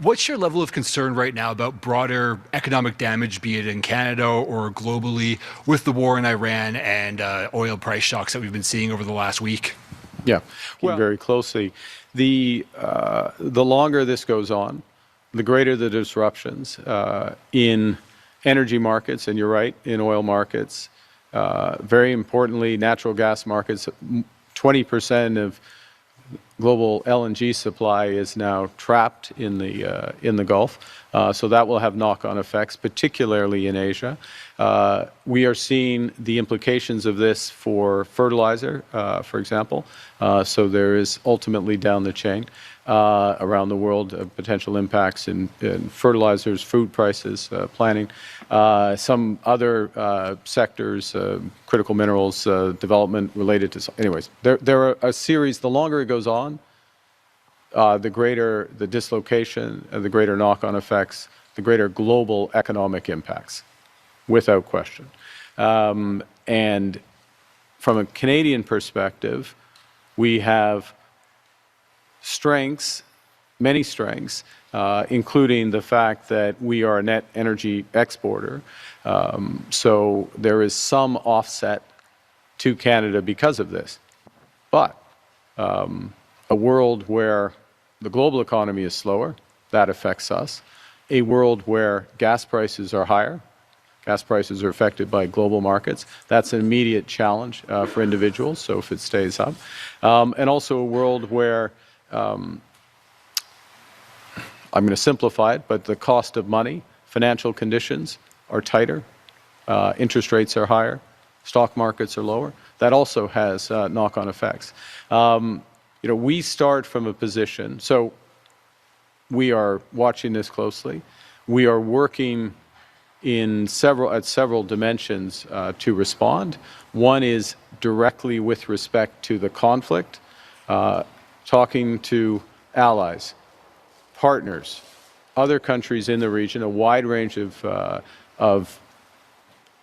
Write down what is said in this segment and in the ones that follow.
What's your level of concern right now about broader economic damage, be it in Canada or globally, with the war in Iran and oil price shocks that we've been seeing over the last week? Yeah, well, very closely. The longer this goes on, the greater the disruptions in energy markets, and you're right, in oil markets. Very importantly, natural gas markets. 20% of global LNG supply is now trapped in the Gulf, so that will have knock-on effects, particularly in Asia. We are seeing the implications of this for fertilizer, for example. So there is ultimately down the chain around the world potential impacts in fertilizers, food prices, planting, some other sectors, critical minerals development related to. Anyways, there are a series. The longer it goes on, the greater the dislocation, the greater knock-on effects, the greater global economic impacts, without question. And from a Canadian perspective, we have strengths, many strengths, including the fact that we are a net energy exporter. So there is some offset to Canada because of this. But a world where the global economy is slower, that affects us. A world where gas prices are higher, gas prices are affected by global markets, that's an immediate challenge for individuals, so if it stays up. And also a world where, I'm going to simplify it, but the cost of money, financial conditions are tighter, interest rates are higher, stock markets are lower. That also has knock-on effects. We start from a position, so we are watching this closely. We are working at several dimensions to respond. One is directly with respect to the conflict, talking to allies, partners, other countries in the region, a wide range of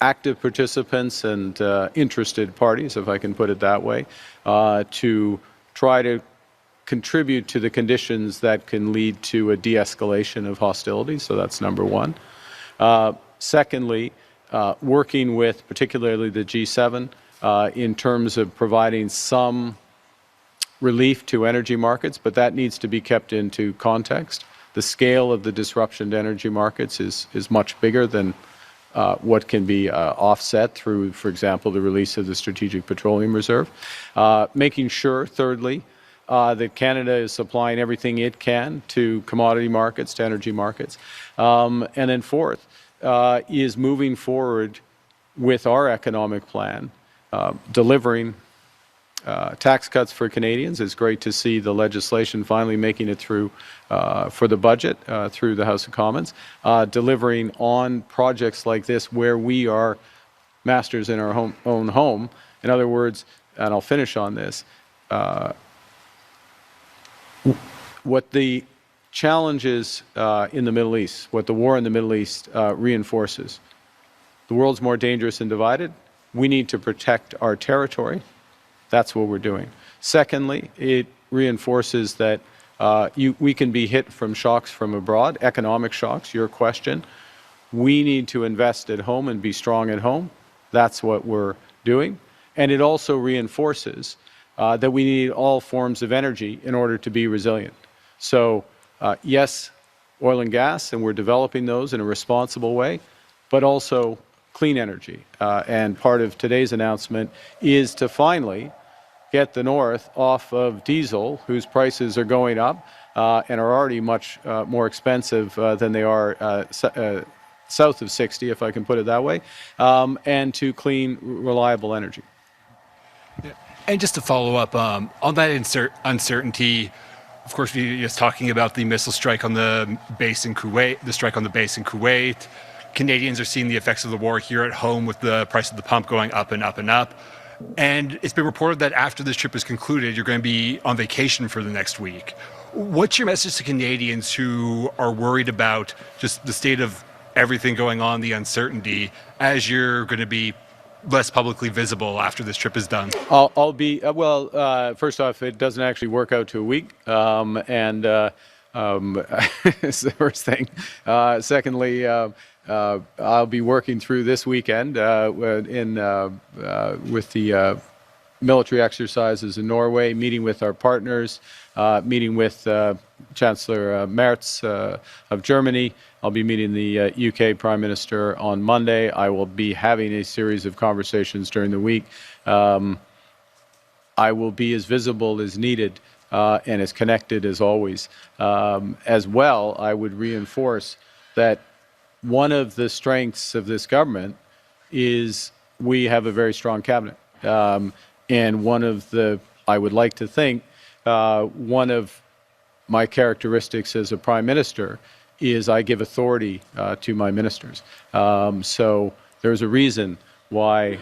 active participants and interested parties, if I can put it that way, to try to contribute to the conditions that can lead to a de-escalation of hostilities. So that's number one. Secondly, working with particularly the G7 in terms of providing some relief to energy markets, but that needs to be kept into context. The scale of the disruption to energy markets is much bigger than what can be offset through, for example, the release of the Strategic Petroleum Reserve. Making sure, thirdly, that Canada is supplying everything it can to commodity markets, to energy markets. And then fourth, is moving forward with our economic plan, delivering tax cuts for Canadians. It's great to see the legislation finally making it through for the budget through the House of Commons, delivering on projects like this where we are masters in our own home. In other words, and I'll finish on this, what the challenges in the Middle East, what the war in the Middle East reinforces. The world's more dangerous and divided. We need to protect our territory. That's what we're doing. Secondly, it reinforces that we can be hit from shocks from abroad, economic shocks, your question. We need to invest at home and be strong at home. That's what we're doing. And it also reinforces that we need all forms of energy in order to be resilient. So yes, oil and gas, and we're developing those in a responsible way, but also clean energy. And part of today's announcement is to finally get the North off of diesel, whose prices are going up and are already much more expensive than they are south of 60, if I can put it that way, and to clean, reliable energy. Yeah. And just to follow up on that uncertainty, of course, we're just talking about the missile strike on the base in Kuwait, the strike on the base in Kuwait. Canadians are seeing the effects of the war here at home with the price of the pump going up and up and up. And it's been reported that after this trip is concluded, you're going to be on vacation for the next week. What's your message to Canadians who are worried about just the state of everything going on, the uncertainty, as you're going to be less publicly visible after this trip is done? I'll be, first off, it doesn't actually work out to a week. Is the first thing. Secondly, I'll be working through this weekend with the military exercises in Norway, meeting with our partners, meeting with Chancellor Merz of Germany. I'll be meeting the UK Prime Minister on Monday. I will be having a series of conversations during the week. I will be as visible as needed and as connected as always. As well, I would reinforce that one of the strengths of this government is we have a very strong cabinet. And one of the, I would like to think, one of my characteristics as a prime minister is I give authority to my ministers. So there's a reason why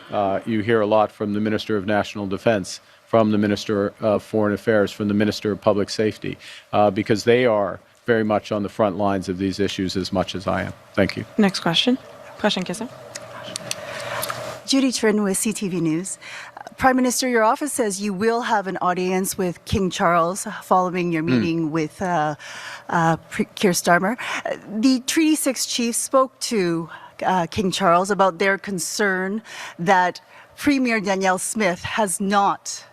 you hear a lot from the Minister of National Defense, from the Minister of Foreign Affairs, from the Minister of Public Safety, because they are very much on the front lines of these issues as much as I am. Thank you. Next question. Question, Kissa. Judy Trin with CTV News. Prime Minister, your office says you will have an audience with King Charles following your meeting with Keir Starmer. The Treaty 6 chiefs spoke to King Charles about their concern that Premier Danielle Smith has not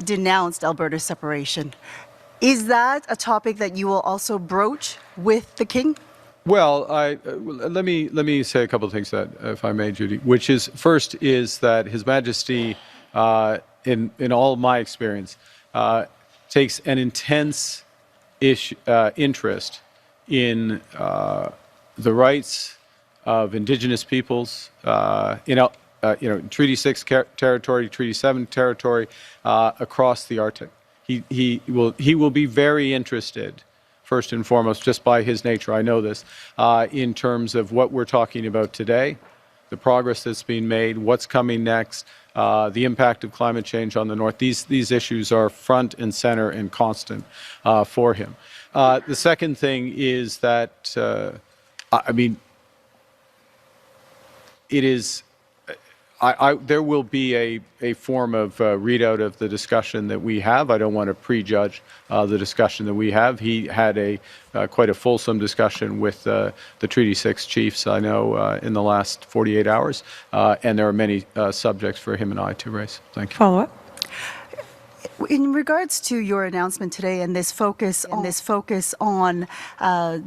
denounced Alberta's separation. Is that a topic that you will also broach with the King? Well, let me say a couple of things that, if I may, Judy. Which is first is that His Majesty, in all my experience, takes an intense interest in the rights of Indigenous peoples, Treaty 6 territory, Treaty 7 territory, across the Arctic. He will be very interested, first and foremost, just by his nature, I know this, in terms of what we're talking about today, the progress that's being made, what's coming next, the impact of climate change on the North. These issues are front and center and constant for him. The second thing is that, it is, there will be a form of readout of the discussion that we have. I don't want to prejudge the discussion that we have. He had quite a fulsome discussion with the Treaty 6 chiefs, I know, in the last 48 hours, and there are many subjects for him and I to raise. Thank you. Follow up. In regards to your announcement today and this focus on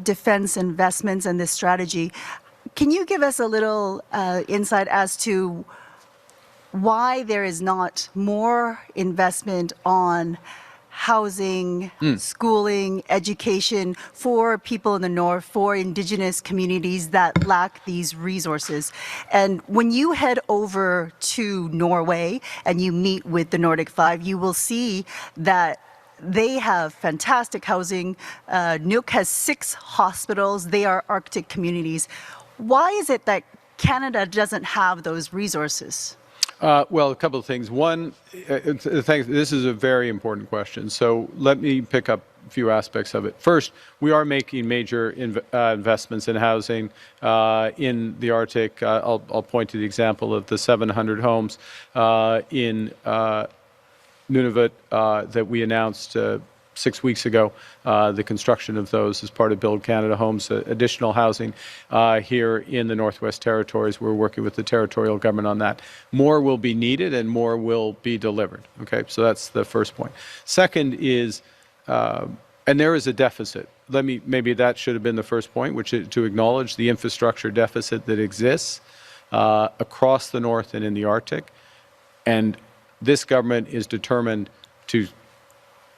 defense investments and this strategy, can you give us a little insight as to why there is not more investment on housing, schooling, education for people in the North, for Indigenous communities that lack these resources? And when you head over to Norway and you meet with the Nordic Five, you will see that they have fantastic housing. Nuuk has 6 hospitals. They are Arctic communities. Why is it that Canada doesn't have those resources? Well, a couple of things. One, this is a very important question. So let me pick up a few aspects of it. First, we are making major investments in housing in the Arctic. I'll point to the example of the 700 homes in Nunavut that we announced 6 weeks ago, the construction of those as part of Build Canada Homes, additional housing here in the Northwest Territories. We're working with the territorial government on that. More will be needed and more will be delivered. Okay, so that's the first point. Second is, and there is a deficit. Maybe that should have been the first point, which is to acknowledge the infrastructure deficit that exists across the North and in the Arctic. And this government is determined to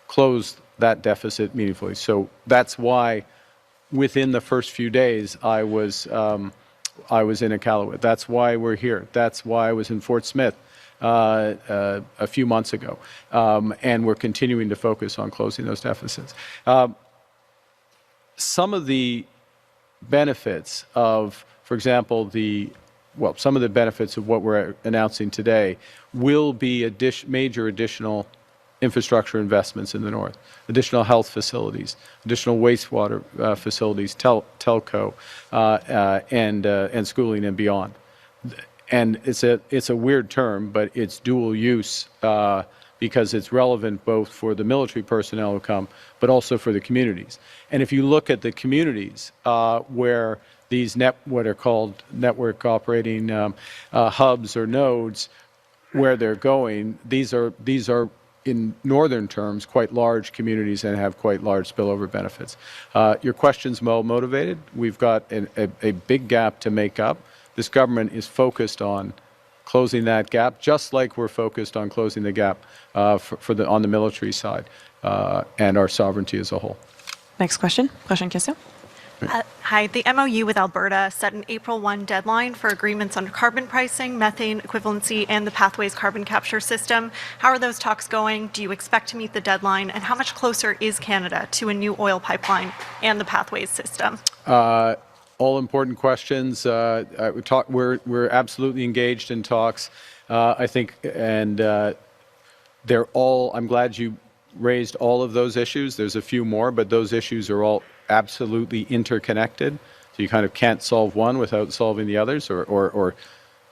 close that deficit meaningfully. So that's why within the first few days I was in Iqaluit. That's why we're here. That's why I was in Fort Smith a few months ago. And we're continuing to focus on closing those deficits. Some of the benefits of, for example, some of the benefits of what we're announcing today will be major additional infrastructure investments in the North, additional health facilities, additional wastewater facilities, telco, and schooling and beyond. And it's a weird term, but it's dual use because it's relevant both for the military personnel who come, but also for the communities. And if you look at the communities where these what are called network operating hubs or nodes, where they're going, these are in northern terms quite large communities and have quite large spillover benefits. Your question's well motivated. We've got a big gap to make up. This government is focused on closing that gap, just like we're focused on closing the gap on the military side and our sovereignty as a whole. Next question. Prochaine question. Hi. The MOU with Alberta set an April 1 deadline for agreements on carbon pricing, methane equivalency, and the Pathways carbon capture system. How are those talks going? Do you expect to meet the deadline? And how much closer is Canada to a new oil pipeline and the Pathways system? All important questions. We're absolutely engaged in talks. I think, and they're all. I'm glad you raised all of those issues. There's a few more, but those issues are all absolutely interconnected. So you kind of can't solve one without solving the others, or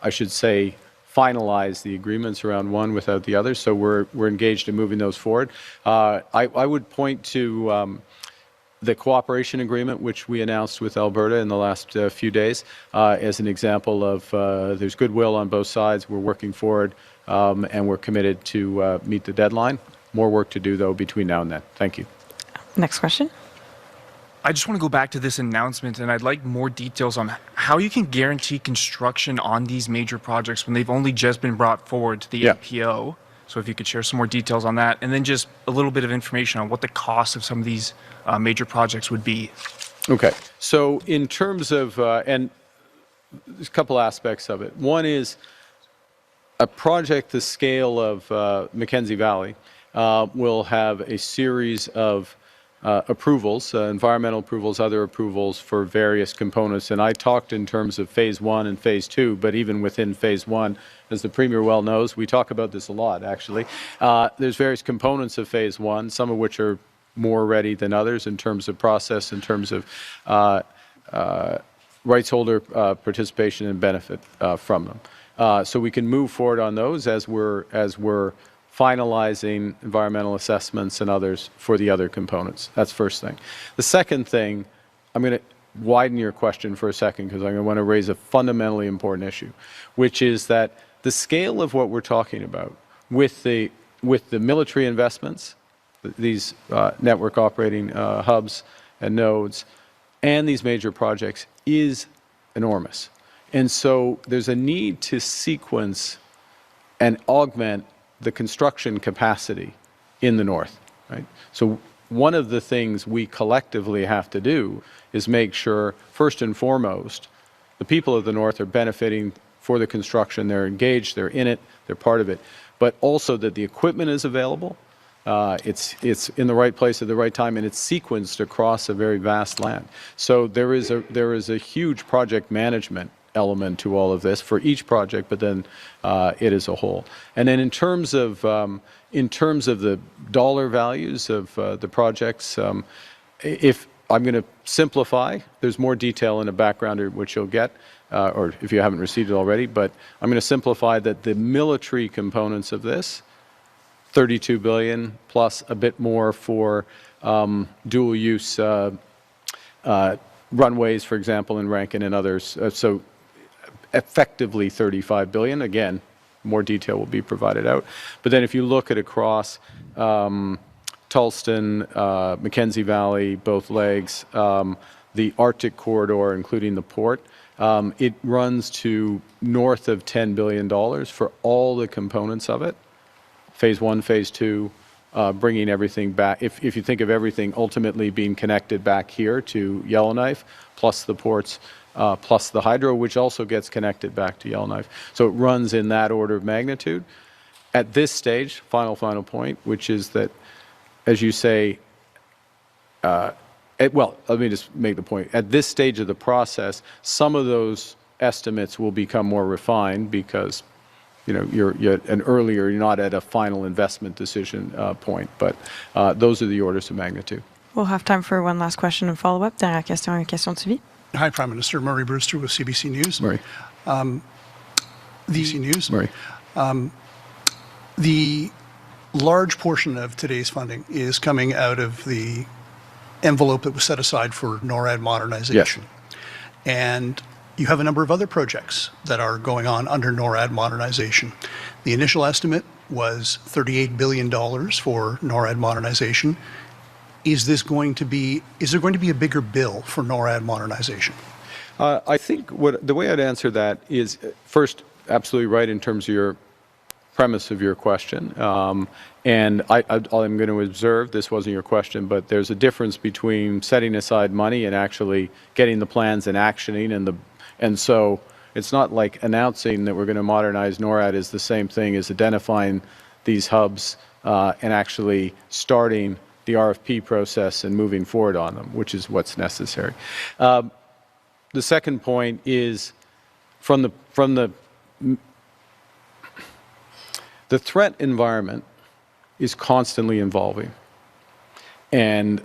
I should say, finalize the agreements around one without the others. So we're engaged in moving those forward. I would point to the cooperation agreement, which we announced with Alberta in the last few days, as an example of there's goodwill on both sides. We're working forward, and we're committed to meet the deadline. More work to do, though, between now and then. Thank you. Next question. I just want to go back to this announcement, and I'd like more details on how you can guarantee construction on these major projects when they've only just been brought forward to the APO. So if you could share some more details on that, and then just a little bit of information on what the cost of some of these major projects would be. Okay. So in terms of, and there's a couple aspects of it. One is a project the scale of Mackenzie Valley will have a series of approvals, environmental approvals, other approvals for various components. And I talked in terms of phase 1 and phase 2, but even within phase 1, as the Premier well knows, we talk about this a lot, actually. There's various components of phase 1, some of which are more ready than others in terms of process, in terms of rights holder participation and benefit from them. So we can move forward on those as we're finalizing environmental assessments and others for the other components. That's first thing. The second thing, I'm going to widen your question for a second because I want to raise a fundamentally important issue, which is that the scale of what we're talking about with the military investments, these network operating hubs and nodes, and these major projects is enormous. And so there's a need to sequence and augment the construction capacity in the north, right? So one of the things we collectively have to do is make sure, first and foremost, the people of the north are benefiting for the construction. They're engaged, they're in it, they're part of it, but also that the equipment is available, it's in the right place at the right time, and it's sequenced across a very vast land. So there is a huge project management element to all of this for each project, but then it as a whole. And then in terms of the dollar values of the projects, if I'm going to simplify, there's more detail in the background which you'll get, or if you haven't received it already, but I'm going to simplify that the military components of this, $32 billion plus a bit more for dual use runways, for example, in Rankin and others. So effectively $35 billion. Again, more detail will be provided out. But then if you look at across Tulston, Mackenzie Valley, both legs, the Arctic corridor, including the port, it runs to north of $10 billion for all the components of it. Phase 1, phase 2, bringing everything back. If you think of everything ultimately being connected back here to Yellowknife, plus the ports, plus the hydro, which also gets connected back to Yellowknife. So it runs in that order of magnitude. At this stage, final point, which is that, as you say, well, let me just make the point. At this stage of the process, some of those estimates will become more refined because, you know, you're not at a final investment decision point, but those are the orders of magnitude. We'll have time for one last question and follow-up. Dernière question, une question de suivi. Hi, Prime Minister. Murray Brewster with CBC News. Murray. CBC News. Murray. The large portion of today's funding is coming out of the envelope that was set aside for NORAD modernization. And you have a number of other projects that are going on under NORAD modernization. The initial estimate was $38 billion for NORAD modernization. Is there going to be a bigger bill for NORAD modernization? I think the way I'd answer that is, first, absolutely right in terms of your premise of your question. And I'm going to observe, this wasn't your question, but there's a difference between setting aside money and actually getting the plans and actioning. And so it's not like announcing that we're going to modernize NORAD is the same thing as identifying these hubs and actually starting the RFP process and moving forward on them, which is what's necessary. The second point is from the threat environment is constantly evolving. And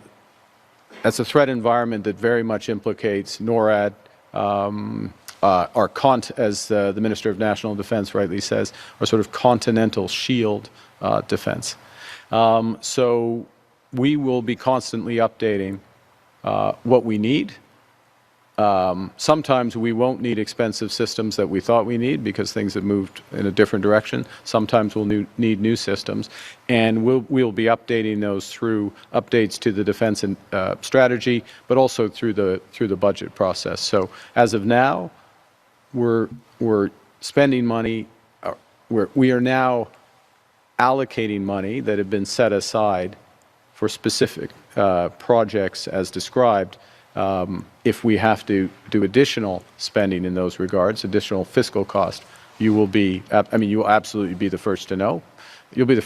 that's a threat environment that very much implicates NORAD, as the Minister of National Defense rightly says, our sort of continental shield defense. So we will be constantly updating what we need. Sometimes we won't need expensive systems that we thought we need because things have moved in a different direction. Sometimes we'll need new systems, and we'll be updating those through updates to the defense and strategy, but also through the budget process. So as of now, we're spending money. We are now allocating money that had been set aside for specific projects as described. If we have to do additional spending in those regards, additional fiscal cost, you will absolutely be the first to know. You'll be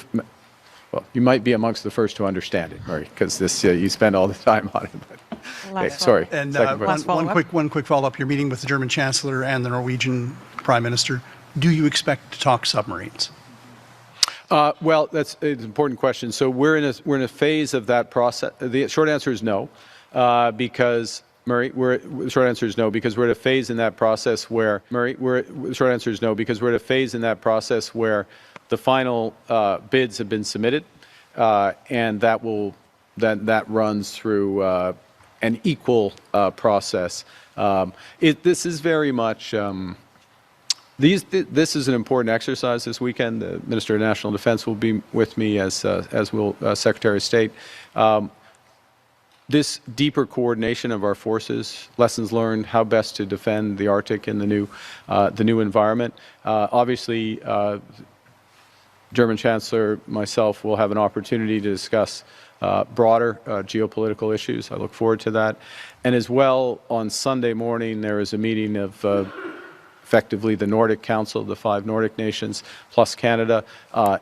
you might be amongst the first to understand it, Murray, because you spend all the time on it. But, okay, sorry. And one quick follow-up. You're meeting with the German Chancellor and the Norwegian Prime Minister. Do you expect to talk submarines? Well, that's an important question. So we're in a phase of that process. The short answer is no. Because Murray, the short answer is no, because we're at a phase in that process where the short answer is no, because we're at a phase in that process where the final bids have been submitted, and that runs through an equal process. This is very much this is an important exercise this weekend. The Minister of National Defense will be with me, as will Secretary of State. This deeper coordination of our forces, lessons learned, how best to defend the Arctic in the new environment. Obviously, German Chancellor, myself, will have an opportunity to discuss broader geopolitical issues. I look forward to that. And as well, on Sunday morning, there is a meeting of effectively the Nordic Council, the 5 Nordic nations, plus Canada,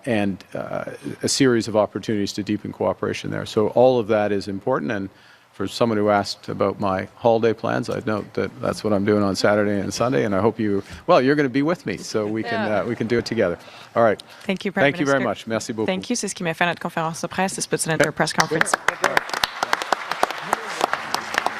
and a series of opportunities to deepen cooperation there. So all of that is important, and for someone who asked about my holiday plans, I'd note that that's what I'm doing on Saturday and Sunday, and I hope you're going to be with me, so we can do it together. All right. Thank you, Prime Minister. Thank you very much. Merci beaucoup. Thank you. C'est ce qui m'a fait notre conférence de presse. C'est pas notre press conference.